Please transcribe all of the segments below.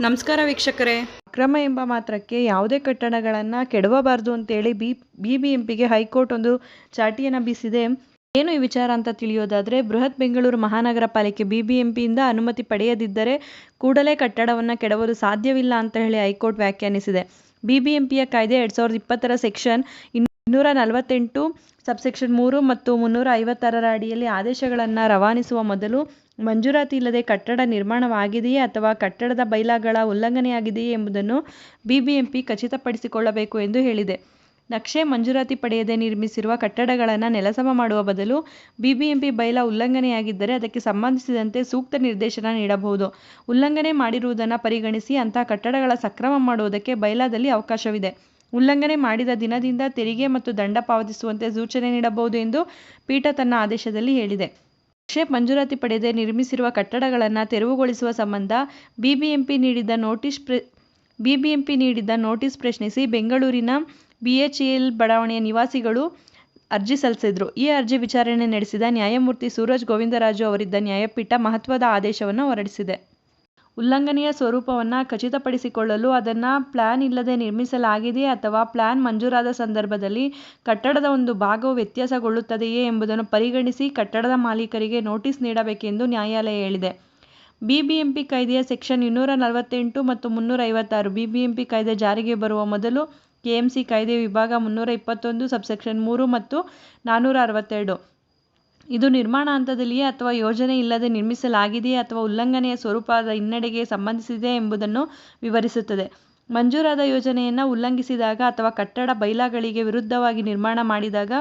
ನಮಸ್ಕಾರ ವೀಕ್ಷಕರೇ. ಅಕ್ರಮ ಎಂಬ ಮಾತ್ರಕ್ಕೆ ಯಾವುದೇ ಕಟ್ಟಡಗಳನ್ನು ಕೆಡವಬಾರದು ಅಂತೇಳಿ ಬಿಬಿಎಂಪಿಗೆ ಹೈಕೋರ್ಟ್ ಒಂದು ಚಾಟಿಯನ್ನು ಬೀಸಿದೆ. ಏನು ಈ ವಿಚಾರ ಅಂತ ತಿಳಿಯೋದಾದರೆ, ಬೃಹತ್ ಬೆಂಗಳೂರು ಮಹಾನಗರ ಪಾಲಿಕೆ ಬಿಬಿಎಂಪಿಯಿಂದ ಅನುಮತಿ ಪಡೆಯದಿದ್ದರೆ ಕೂಡಲೇ ಕಟ್ಟಡವನ್ನು ಕೆಡವಲು ಸಾಧ್ಯವಿಲ್ಲ ಅಂತ ಹೇಳಿ ಹೈಕೋರ್ಟ್ ವ್ಯಾಖ್ಯಾನಿಸಿದೆ. ಬಿಬಿಎಂಪಿಯ ಕಾಯ್ದೆ 2020ರ ಸೆಕ್ಷನ್ 248 ಸಬ್ಸೆಕ್ಷನ್ 3 ಮತ್ತು 356ರ ಅಡಿಯಲ್ಲಿ ಆದೇಶಗಳನ್ನು ರವಾನಿಸುವ ಮೊದಲು ಮಂಜೂರಾತಿ ಇಲ್ಲದೆ ಕಟ್ಟಡ ನಿರ್ಮಾಣವಾಗಿದೆಯೇ ಅಥವಾ ಕಟ್ಟಡದ ಬೈಲಾಗಳ ಉಲ್ಲಂಘನೆಯಾಗಿದೆಯೇ ಎಂಬುದನ್ನು ಬಿಬಿಎಂಪಿ ಖಚಿತಪಡಿಸಿಕೊಳ್ಳಬೇಕು ಎಂದು ಹೇಳಿದೆ. ನಕ್ಷೆ ಮಂಜೂರಾತಿ ಪಡೆಯದೆ ನಿರ್ಮಿಸಿರುವ ಕಟ್ಟಡಗಳನ್ನು ನೆಲಸಮ ಮಾಡುವ ಬದಲು ಬಿಬಿಎಂಪಿ ಬೈಲಾ ಉಲ್ಲಂಘನೆಯಾಗಿದ್ದರೆ ಅದಕ್ಕೆ ಸಂಬಂಧಿಸಿದಂತೆ ಸೂಕ್ತ ನಿರ್ದೇಶನ ನೀಡಬಹುದು. ಉಲ್ಲಂಘನೆ ಮಾಡಿರುವುದನ್ನು ಪರಿಗಣಿಸಿ ಅಂತಹ ಕಟ್ಟಡಗಳ ಸಕ್ರಮ ಮಾಡುವುದಕ್ಕೆ ಬೈಲಾದಲ್ಲಿ ಅವಕಾಶವಿದೆ. ಉಲ್ಲಂಘನೆ ಮಾಡಿದ ದಿನದಿಂದ ತೆರಿಗೆ ಮತ್ತು ದಂಡ ಪಾವತಿಸುವಂತೆ ಸೂಚನೆ ನೀಡಬಹುದು ಎಂದು ಪೀಠ ತನ್ನ ಆದೇಶದಲ್ಲಿ ಹೇಳಿದೆ. ನಕ್ಷೆ ಮಂಜೂರಾತಿ ಪಡೆಯದೆ ನಿರ್ಮಿಸಿರುವ ಕಟ್ಟಡಗಳನ್ನು ತೆರವುಗೊಳಿಸುವ ಸಂಬಂಧ ಬಿಬಿಎಂಪಿ ನೀಡಿದ್ದ ನೋಟಿಸ್ ಪ್ರಶ್ನಿಸಿ ಬೆಂಗಳೂರಿನ ಬಿಎಚ್ಇಎಲ್ ಬಡಾವಣೆಯ ನಿವಾಸಿಗಳು ಅರ್ಜಿ ಸಲ್ಲಿಸಿದ್ರು. ಈ ಅರ್ಜಿ ವಿಚಾರಣೆ ನಡೆಸಿದ ನ್ಯಾಯಮೂರ್ತಿ ಸೂರಜ್ ಗೋವಿಂದರಾಜು ಅವರಿದ್ದ ನ್ಯಾಯಪೀಠ ಮಹತ್ವದ ಆದೇಶವನ್ನು ಹೊರಡಿಸಿದೆ. ಉಲ್ಲಂಘನೆಯ ಸ್ವರೂಪವನ್ನು ಖಚಿತಪಡಿಸಿಕೊಳ್ಳಲು ಅದನ್ನು ಪ್ಲಾನ್ ಇಲ್ಲದೆ ನಿರ್ಮಿಸಲಾಗಿದೆಯೇ ಅಥವಾ ಪ್ಲಾನ್ ಮಂಜೂರಾದ ಸಂದರ್ಭದಲ್ಲಿ ಕಟ್ಟಡದ ಒಂದು ಭಾಗವು ವ್ಯತ್ಯಾಸಗೊಳ್ಳುತ್ತದೆಯೇ ಎಂಬುದನ್ನು ಪರಿಗಣಿಸಿ ಕಟ್ಟಡದ ಮಾಲೀಕರಿಗೆ ನೋಟಿಸ್ ನೀಡಬೇಕೆಂದು ನ್ಯಾಯಾಲಯ ಹೇಳಿದೆ. ಬಿಬಿಎಂಪಿ ಕಾಯ್ದೆಯ ಸೆಕ್ಷನ್ 248 ಮತ್ತು 356 ಬಿಬಿಎಂಪಿ ಕಾಯ್ದೆ ಜಾರಿಗೆ ಬರುವ ಮೊದಲು ಕೆಎಂಸಿ ಕಾಯ್ದೆ ವಿಭಾಗ 321 ಸಬ್ಸೆಕ್ಷನ್ 3 ಮತ್ತು 462 ಇದು ನಿರ್ಮಾಣ ಹಂತದಲ್ಲಿಯೇ ಅಥವಾ ಯೋಜನೆ ಇಲ್ಲದೆ ನಿರ್ಮಿಸಲಾಗಿದೆಯೇ ಅಥವಾ ಉಲ್ಲಂಘನೆಯ ಸ್ವರೂಪದ ಹಿನ್ನಡೆಗೆ ಸಂಬಂಧಿಸಿದೆಯೇ ಎಂಬುದನ್ನು ವಿವರಿಸುತ್ತದೆ. ಮಂಜೂರಾದ ಯೋಜನೆಯನ್ನು ಉಲ್ಲಂಘಿಸಿದಾಗ ಅಥವಾ ಕಟ್ಟಡ ಬೈಲಾಗಳಿಗೆ ವಿರುದ್ಧವಾಗಿ ನಿರ್ಮಾಣ ಮಾಡಿದಾಗ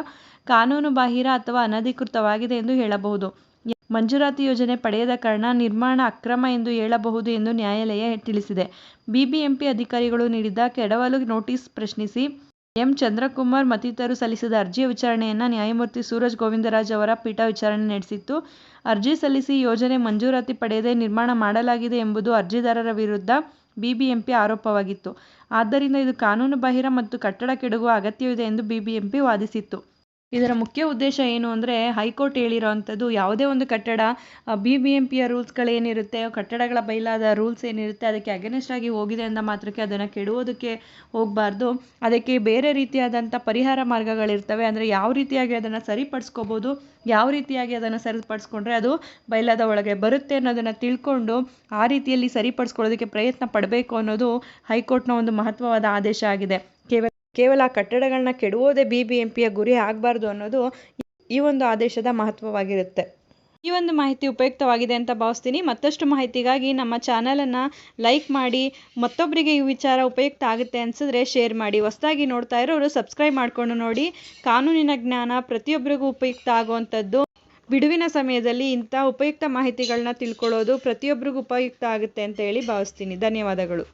ಕಾನೂನುಬಾಹಿರ ಅಥವಾ ಅನಧಿಕೃತವಾಗಿದೆ ಎಂದು ಹೇಳಬಹುದು. ಮಂಜೂರಾತಿ ಯೋಜನೆ ಪಡೆಯದ ಕಾರಣ ನಿರ್ಮಾಣ ಅಕ್ರಮ ಎಂದು ಹೇಳಬಹುದು ಎಂದು ನ್ಯಾಯಾಲಯ ತಿಳಿಸಿದೆ. ಬಿಬಿಎಂಪಿ ಅಧಿಕಾರಿಗಳು ನೀಡಿದ್ದ ಕೆಡವಲು ನೋಟಿಸ್ ಪ್ರಶ್ನಿಸಿ ಎಂ. ಚಂದ್ರಕುಮಾರ್ ಮತ್ತಿತರರು ಸಲ್ಲಿಸಿದ ಅರ್ಜಿಯ ವಿಚಾರಣೆಯನ್ನು ನ್ಯಾಯಮೂರ್ತಿ ಸೂರಜ್ ಗೋವಿಂದರಾಜ್ ಅವರ ಪೀಠ ವಿಚಾರಣೆ ನಡೆಸಿತ್ತು. ಅರ್ಜಿ ಸಲ್ಲಿಸಿ ಯೋಜನೆ ಮಂಜೂರಾತಿ ಪಡೆಯದೆ ನಿರ್ಮಾಣ ಮಾಡಲಾಗಿದೆ ಎಂಬುದು ಅರ್ಜಿದಾರರ ವಿರುದ್ಧ ಬಿಬಿಎಂಪಿ ಆರೋಪವಾಗಿತ್ತು. ಆದ್ದರಿಂದ ಇದು ಕಾನೂನುಬಾಹಿರ ಮತ್ತು ಕಟ್ಟಡ ಕೆಡವುವ ಅಗತ್ಯವಿದೆ ಎಂದು ಬಿಬಿಎಂಪಿ ವಾದಿಸಿತ್ತು. ಇದರ ಮುಖ್ಯ ಉದ್ದೇಶ ಏನು ಅಂದರೆ, ಹೈಕೋರ್ಟ್ ಹೇಳಿರೋವಂಥದ್ದು ಯಾವುದೇ ಒಂದು ಕಟ್ಟಡ ಬಿಬಿಎಂಪಿಯ ರೂಲ್ಸ್ಗಳೇನಿರುತ್ತೆ, ಕಟ್ಟಡಗಳ ಬೈಲಾದ ರೂಲ್ಸ್ ಏನಿರುತ್ತೆ ಅದಕ್ಕೆ ಅಗೇನೆಸ್ಟ್ ಆಗಿ ಹೋಗಿದೆ ಅಂದ ಮಾತ್ರಕ್ಕೆ ಅದನ್ನು ಕೆಡುವುದಕ್ಕೆ ಹೋಗಬಾರ್ದು. ಅದಕ್ಕೆ ಬೇರೆ ರೀತಿಯಾದಂಥ ಪರಿಹಾರ ಮಾರ್ಗಗಳಿರ್ತವೆ. ಅಂದರೆ ಯಾವ ರೀತಿಯಾಗಿ ಅದನ್ನು ಸರಿಪಡಿಸ್ಕೋಬೋದು, ಯಾವ ರೀತಿಯಾಗಿ ಅದನ್ನು ಸರಿಪಡಿಸ್ಕೊಂಡ್ರೆ ಅದು ಬೈಲಾದ ಒಳಗೆ ಬರುತ್ತೆ ಅನ್ನೋದನ್ನು ತಿಳ್ಕೊಂಡು ಆ ರೀತಿಯಲ್ಲಿ ಸರಿಪಡಿಸ್ಕೊಳ್ಳೋದಕ್ಕೆ ಪ್ರಯತ್ನ ಪಡಬೇಕು ಅನ್ನೋದು ಹೈಕೋರ್ಟ್ನ ಒಂದು ಮಹತ್ವವಾದ ಆದೇಶ ಆಗಿದೆ. ಕೇವಲ ಕಟ್ಟಡಗಳನ್ನ ಕೆಡುವುದೇ ಬಿಬಿಎಂಪಿಯ ಗುರಿ ಆಗಬಾರ್ದು ಅನ್ನೋದು ಈ ಒಂದು ಆದೇಶದ ಮಹತ್ವವಾಗಿರುತ್ತೆ. ಈ ಒಂದು ಮಾಹಿತಿ ಉಪಯುಕ್ತವಾಗಿದೆ ಅಂತ ಭಾವಿಸ್ತೀನಿ. ಮತ್ತಷ್ಟು ಮಾಹಿತಿಗಾಗಿ ನಮ್ಮ ಚಾನಲನ್ನು ಲೈಕ್ ಮಾಡಿ, ಮತ್ತೊಬ್ಬರಿಗೆ ಈ ವಿಚಾರ ಉಪಯುಕ್ತ ಆಗುತ್ತೆ ಅನಿಸಿದ್ರೆ ಶೇರ್ ಮಾಡಿ. ಹೊಸದಾಗಿ ನೋಡ್ತಾ ಇರೋರು ಸಬ್ಸ್ಕ್ರೈಬ್ ಮಾಡಿಕೊಂಡು ನೋಡಿ. ಕಾನೂನಿನ ಜ್ಞಾನ ಪ್ರತಿಯೊಬ್ಬರಿಗೂ ಉಪಯುಕ್ತ ಆಗುವಂಥದ್ದು. ಬಿಡುವಿನ ಸಮಯದಲ್ಲಿ ಇಂಥ ಉಪಯುಕ್ತ ಮಾಹಿತಿಗಳನ್ನ ತಿಳ್ಕೊಳ್ಳೋದು ಪ್ರತಿಯೊಬ್ಬರಿಗೂ ಉಪಯುಕ್ತ ಆಗುತ್ತೆ ಅಂತ ಹೇಳಿ ಭಾವಿಸ್ತೀನಿ. ಧನ್ಯವಾದಗಳು.